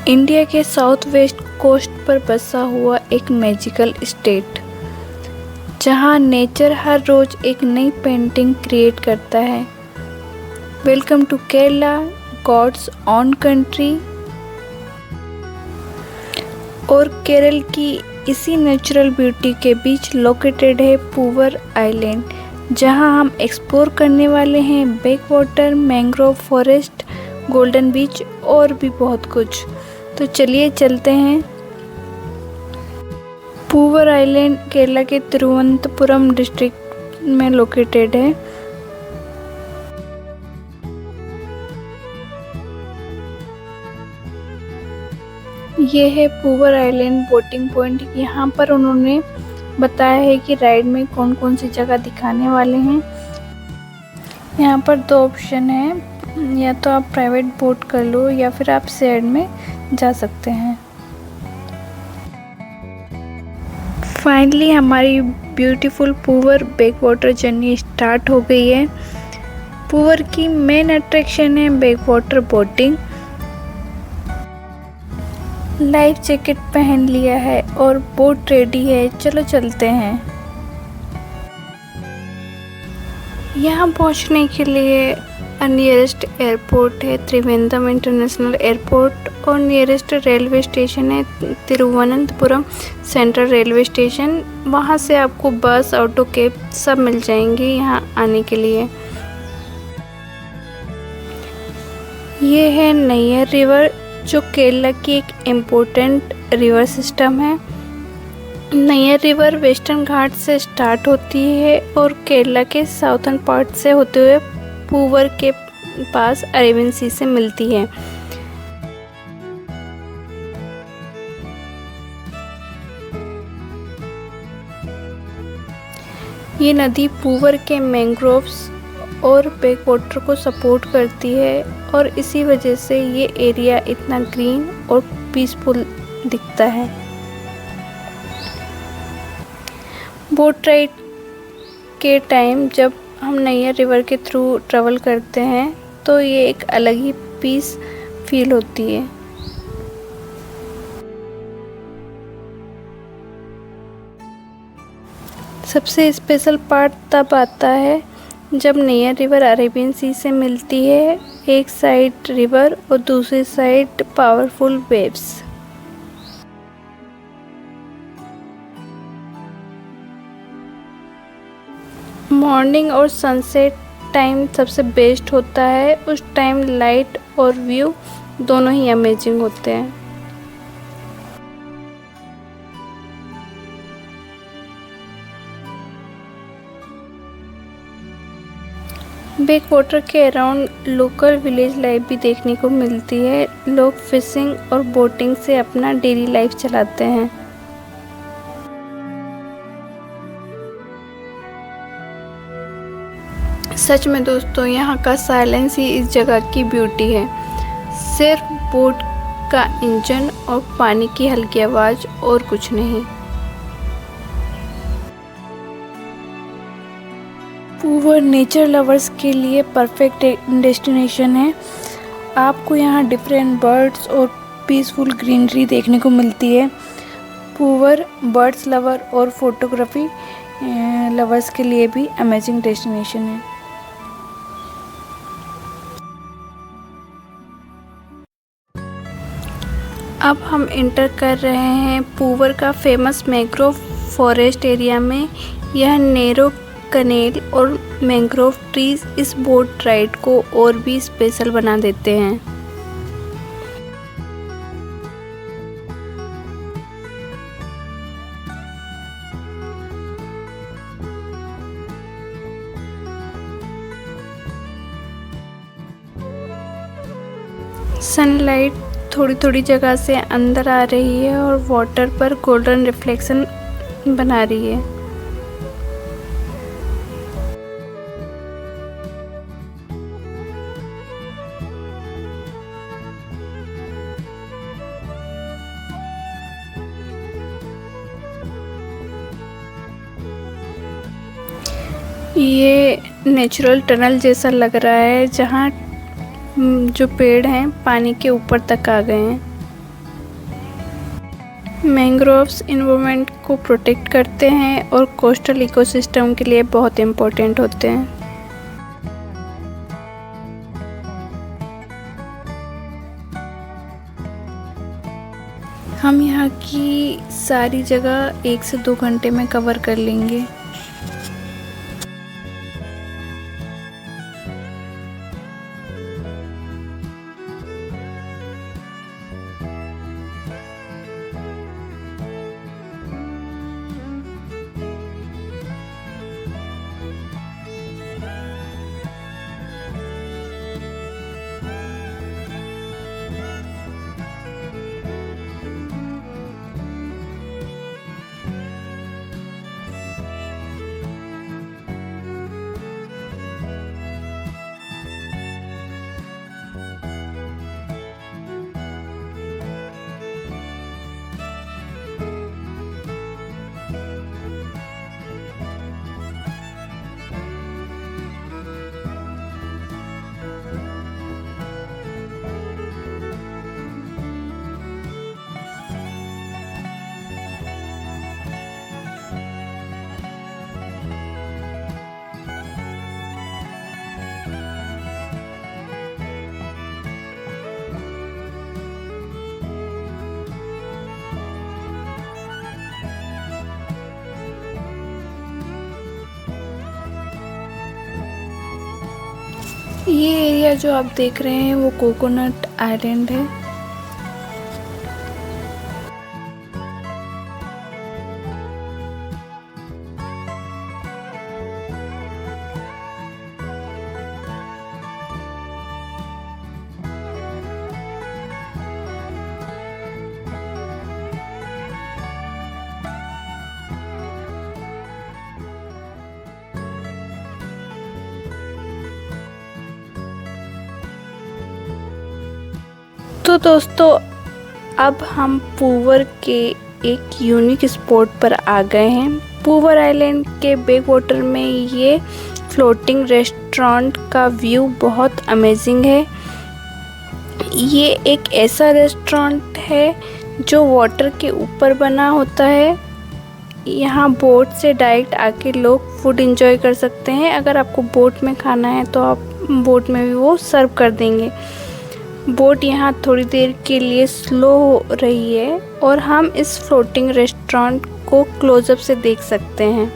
India के south west coast पर बसा हुआ एक मैजिकल स्टेट, जहां नेचर हर रोज एक नई पेंटिंग क्रिएट करता है। Welcome to Kerala, God's own country. और केरल की इसी नेचुरल ब्यूटी के बीच लोकेटेड है पूवर आइलैंड, जहां हम एक्सप्लोर करने वाले हैं back water, mangrove forest, golden beach और भी बहुत कुछ। तो चलिए चलते हैं। पूवर आइलैंड केरला के तिरुवनंतपुरम डिस्ट्रिक्ट में लोकेटेड है। ये है पूवर आइलैंड बोटिंग पॉइंट। यहाँ पर उन्होंने बताया है कि राइड में कौन कौन सी जगह दिखाने वाले हैं। यहाँ पर दो ऑप्शन है, या तो आप प्राइवेट बोट कर लो या फिर आप शेयर्ड में जा सकते हैं। फाइनली हमारी beautiful Poovar back water journey start हो गई है। पूवर की मेन अट्रैक्शन है back water boating. Life jacket पहन लिया है और बोट रेडी है, चलो चलते हैं। यहाँ पहुँचने के लिए नियरेस्ट एयरपोर्ट है त्रिवेंद्रम इंटरनेशनल एयरपोर्ट, और नियरेस्ट रेलवे स्टेशन है तिरुवनंतपुरम सेंट्रल रेलवे स्टेशन। वहाँ से आपको बस, ऑटो, कैब सब मिल जाएंगे यहाँ आने के लिए। ये है नैयर रिवर, जो केरला की एक इम्पोर्टेंट रिवर सिस्टम है। नैयर रिवर वेस्टर्न घाट से स्टार्ट होती है और केरला के साउथर्न पार्ट से होते हुए पूवर के पास अरेबियन सी से मिलती है। ये नदी पूवर के मैंग्रोव्स और बैक वाटर को सपोर्ट करती है, और इसी वजह से ये एरिया इतना ग्रीन और पीसफुल दिखता है। बोट राइड के टाइम जब हम नैयर रिवर के थ्रू ट्रैवल करते हैं तो ये एक अलग ही पीस फील होती है। सबसे स्पेशल पार्ट तब आता है जब नैयर रिवर अरेबियन सी से मिलती है। एक साइड रिवर और दूसरी साइड पावरफुल वेव्स। मॉर्निंग और सनसेट टाइम सबसे बेस्ट होता है। उस टाइम लाइट और व्यू दोनों ही अमेजिंग होते हैं। बैक वाटर के अराउंड लोकल विलेज लाइफ भी देखने को मिलती है। लोग फिशिंग और बोटिंग से अपना डेली लाइफ चलाते हैं। सच में दोस्तों, यहाँ का साइलेंस ही इस जगह की ब्यूटी है। सिर्फ बोट का इंजन और पानी की हल्की आवाज़, और कुछ नहीं। पूवर नेचर लवर्स के लिए परफेक्ट डेस्टिनेशन है। आपको यहाँ डिफरेंट बर्ड्स और पीसफुल ग्रीनरी देखने को मिलती है। पूवर बर्ड्स लवर और फोटोग्राफी लवर्स के लिए भी अमेजिंग डेस्टिनेशन है। अब हम इंटर कर रहे हैं पूवर का फेमस मैंग्रोव फॉरेस्ट एरिया में। यह नैरो कनेल और मैंग्रोव ट्रीज इस बोट राइड को और भी स्पेशल बना देते हैं। सनलाइट थोड़ी थोड़ी जगह से अंदर आ रही है और वाटर पर गोल्डन रिफ्लेक्शन बना रही है। ये नेचुरल टनल जैसा लग रहा है, जहाँ जो पेड़ हैं पानी के ऊपर तक आ गए हैं। मैंग्रोव्स इन्वायरमेंट को प्रोटेक्ट करते हैं और कोस्टल इकोसिस्टम के लिए बहुत इम्पोर्टेंट होते हैं। हम यहाँ की सारी जगह 1 से 2 घंटे में कवर कर लेंगे। ये एरिया जो आप देख रहे हैं वो कोकोनट आइलैंड है। तो दोस्तों, अब हम पूवर के एक यूनिक स्पॉट पर आ गए हैं। पूवर आइलैंड के बैक वाटर में ये फ्लोटिंग रेस्टोरेंट का व्यू बहुत अमेजिंग है। ये एक ऐसा रेस्टोरेंट है जो वाटर के ऊपर बना होता है। यहाँ बोट से डायरेक्ट आके लोग फूड एंजॉय कर सकते हैं। अगर आपको बोट में खाना है तो आप बोट में भी वो सर्व कर देंगे। बोट यहाँ थोड़ी देर के लिए स्लो हो रही है और हम इस फ्लोटिंग रेस्टोरेंट को क्लोजअप से देख सकते हैं।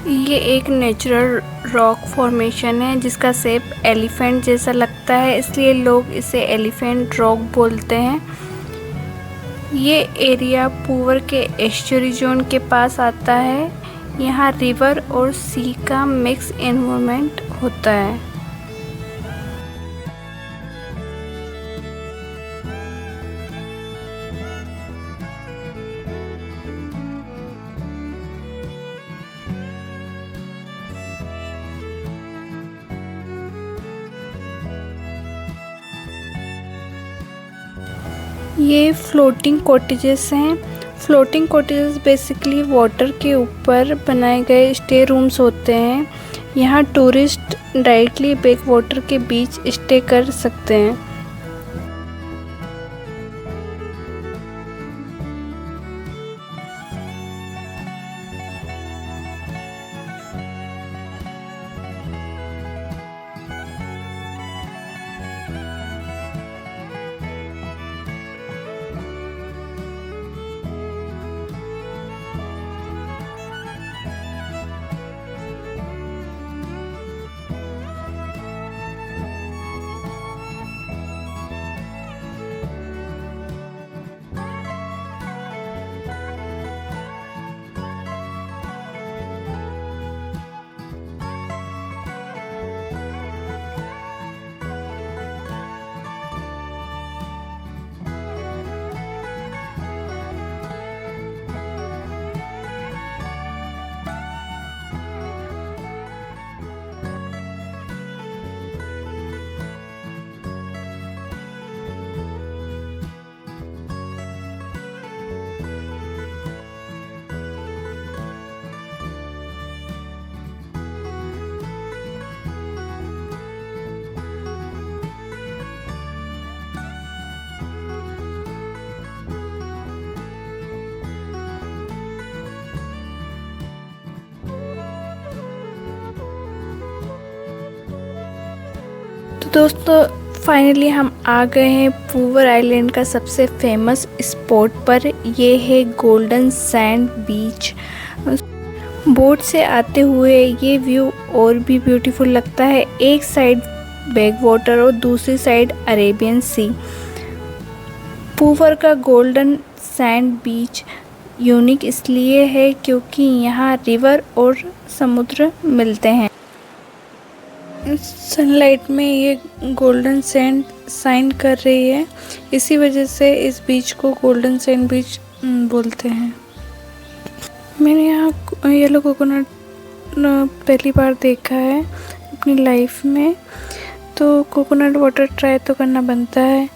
ये एक नेचुरल रॉक फॉर्मेशन है जिसका शेप एलिफेंट जैसा लगता है, इसलिए लोग इसे एलिफेंट रॉक बोलते हैं। ये एरिया पूवर के एस्चुरी जोन के पास आता है। यहाँ रिवर और सी का मिक्स एनवायरनमेंट होता है। ये फ्लोटिंग कॉटेजेस हैं। फ्लोटिंग कॉटेजेस बेसिकली वाटर के ऊपर बनाए गए स्टे रूम्स होते हैं। यहाँ टूरिस्ट डायरेक्टली बैक वाटर के बीच स्टे कर सकते हैं। दोस्तों फाइनली हम आ गए हैं पूवर आइलैंड का सबसे फेमस स्पॉट पर। ये है गोल्डन सैंड बीच। बोट से आते हुए ये व्यू और भी ब्यूटीफुल लगता है। एक साइड बैक वाटर और दूसरी साइड अरेबियन सी। पूवर का गोल्डन सैंड बीच यूनिक इसलिए है क्योंकि यहाँ रिवर और समुद्र मिलते हैं। सनलाइट में ये गोल्डन सैंड शाइन कर रही है, इसी वजह से इस बीच को गोल्डन सैंड बीच बोलते हैं। मैंने यहाँ येलो कोकोनट पहली बार देखा है अपनी लाइफ में, तो कोकोनट वाटर ट्राई तो करना बनता है।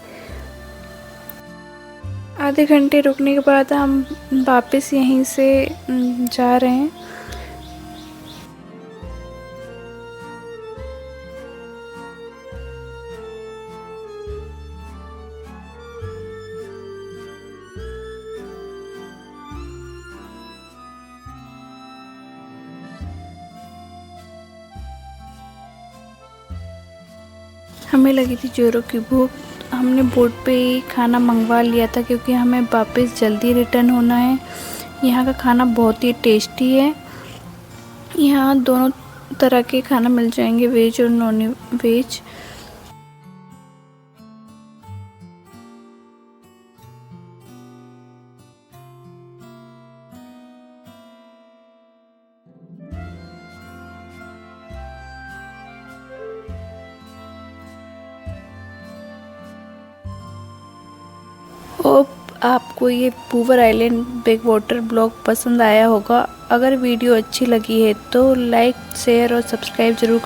आधे घंटे रुकने के बाद हम वापस यहीं से जा रहे हैं। हमें लगी थी जोरों की भूख, हमने बोट पे ही खाना मंगवा लिया था क्योंकि हमें वापस जल्दी रिटर्न होना है। यहाँ का खाना बहुत ही टेस्टी है। यहाँ दोनों तरह के खाना मिल जाएंगे, वेज और नॉन वेज। होप आपको ये poor island back water blog पसंद आया होगा। अगर वीडियो अच्छी लगी है तो लाइक शेयर और सब्सक्राइब ज़रूर